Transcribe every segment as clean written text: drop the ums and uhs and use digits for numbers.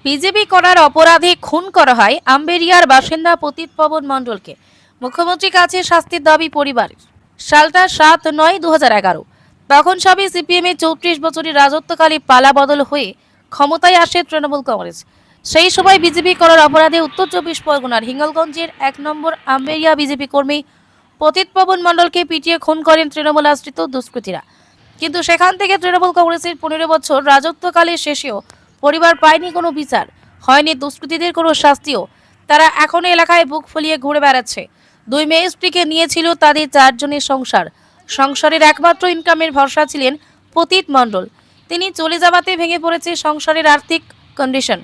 BJP করার অপরাধে খুন করা হয় আম্বেরিয়ার বাসিন্দা পতিত পবন মণ্ডলকে। মুখ্যমন্ত্রীর কাছে শাস্তির দাবি পরিবারের। সালটা 7/9/2011। তখন সবে সিপিএম এর 34 বছরের রাজত্বকালে পালা বদল হয়ে ক্ষমতায় আসে তৃণমূল কংগ্রেস। সেই সময় বিজেপি করার অপরাধে উত্তর 24 পরগনার হিঙ্গলগঞ্জের 1 নম্বর আম্বেরিয়া বিজেপি কর্মী পতিত পবন মণ্ডলকে পিটিয়ে খুন করেন তৃণমূল আশ্রিত দুষ্কৃতীরা। কিন্তু সেখান থেকে তৃণমূল কংগ্রেসের 15 বছর রাজত্বকালের শেষেও পরিবার পায়নি কোনো বিচার, হয়নি দুষ্কৃতীদের কোনো শাস্তিও। তারা এখনো এলাকায় বুক ফুলিয়ে ঘুরে বেড়াচ্ছে। 2 মেয়ে স্ত্রীকে নিয়েছিল তাদের 4 জনের সংসার। সংসারের একমাত্র ইনকামের ভরসা ছিলেন পতিত মণ্ডল। তিনি চলে যাওয়াতে ভেঙে পড়েছে সংসারের আর্থিক কন্ডিশন।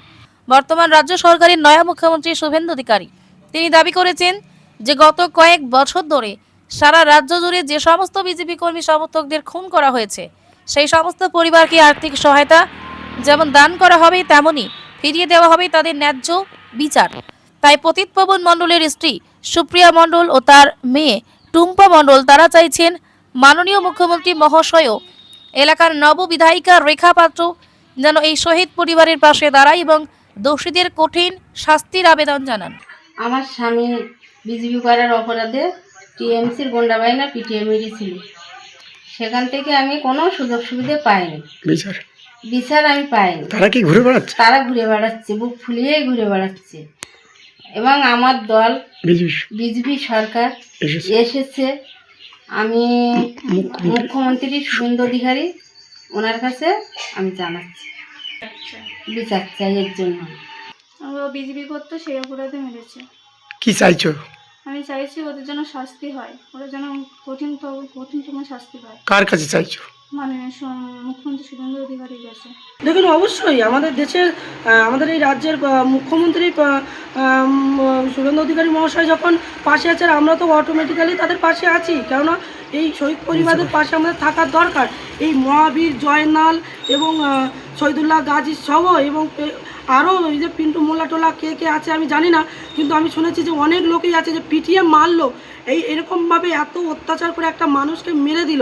বর্তমান রাজ্য সরকারের নয়া মুখ্যমন্ত্রী শুভেন্দু অধিকারী তিনি দাবি করেছেন যে গত কয়েক বছর ধরে সারা রাজ্য জুড়ে যে সমস্ত বিজেপি কর্মী সমর্থকদের খুন করা হয়েছে সেই সমস্ত পরিবারকে আর্থিক সহায়তা যেমন দান করা হবে তেমনি ফিরিয়ে দেওয়া হবে তাদের ন্যায্য বিচার। তাই পতিত পবন মণ্ডলের স্ত্রী সুপ্রিয়া মণ্ডল ও তার মেয়ে টুম্পা মণ্ডল তারা চাইছেন মাননীয় মুখ্যমন্ত্রী মহাশয়ও এলাকার নববিধায়িকা রেখা পাত্র যেন এই শহীদ পরিবারের পাশে দাঁড়ায় এবং দোষীদের কঠিন শাস্তির আবেদন জানান। আমার স্বামী বিজেপি করার অপরাধে টিএমসির গন্ডা বাহিনা পিটিয়ে মেরেছিল। সেখান থেকে আমি কোনো সুযোগ সুবিধা পাইনি, বিচার আমি পাইনি। তারা কি ঘুরে বেড়াচ্ছে? তারা ঘুরে বেড়াচ্ছে, বুক ফুলিয়েই ঘুরে বেড়াচ্ছে। এবং আমার দল বিজেপি সরকার এসেছে। আমি মুখ্যমন্ত্রী শুভেন্দু অধিকারী ওনার কাছে আমি জানাচ্ছি বিচার চাই। এর জন্য বিজেপি করতো সেই অপরাধে মেরেছে। কি চাইছো? আমি চাইছি ওদের জন্য শাস্তি হয়, ওদের যেন কঠিনতম শাস্তি হয়। কার কাছে চাইছো? মানে মুখ্যমন্ত্রী শুভেন্দু অধিকারীর কাছে। দেখুন, অবশ্যই আমাদের দেশের আমাদের এই রাজ্যের মুখ্যমন্ত্রী শুভেন্দু অধিকারী মহাশয় যখন পাশে আছেন আমরা তো অটোমেটিক্যালি তাদের পাশে আছি, কেননা এই শহীদ পরিবারের পাশে আমাদের থাকার দরকার। এই মহাবীর জয়নাল এবং শহীদুল্লাহ গাজী সহ এবং আরও ওই যে পিন্টু মোল্লা টোলা কে আছে আমি জানি না, কিন্তু আমি শুনেছি যে অনেক লোকই আছে যে পিটিএ মারলো। এরকমভাবে এত অত্যাচার করে একটা মানুষকে মেরে দিল,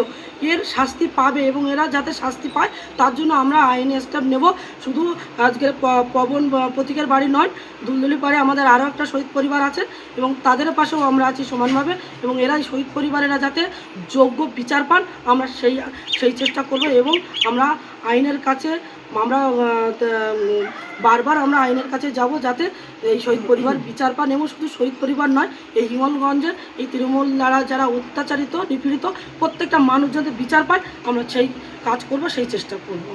এর শাস্তি পাবে এবং এরা যাতে শাস্তি পায় তার জন্য আমরা আইনি স্টেপ নেব। শুধু আজকের পবন প্রতীকের বাড়ি নয়, দুলদুলি পাড়ে আমাদের আরও একটা শহীদ পরিবার আছে এবং তাদের পাশেও আমরা আছি সমানভাবে, এবং এরাই শহীদ পরিবারেরা যাতে যোগ্য বিচার পান আমরা সেই চেষ্টা করব। এবং আমরা আইনের কাছে আমরা বারবার আমরা আইনের কাছে যাব যাতে এই শহীদ পরিবার বিচার পান। এবং শুধু শহীদ পরিবার নয়, এই হিঙ্গলগঞ্জের এই তৃণমূল দ্বারা যারা অত্যাচারিত নিপীড়িত প্রত্যেকটা মানুষ যাতে বিচার পায় আমরা সেই কাজ করব, সেই চেষ্টা করব।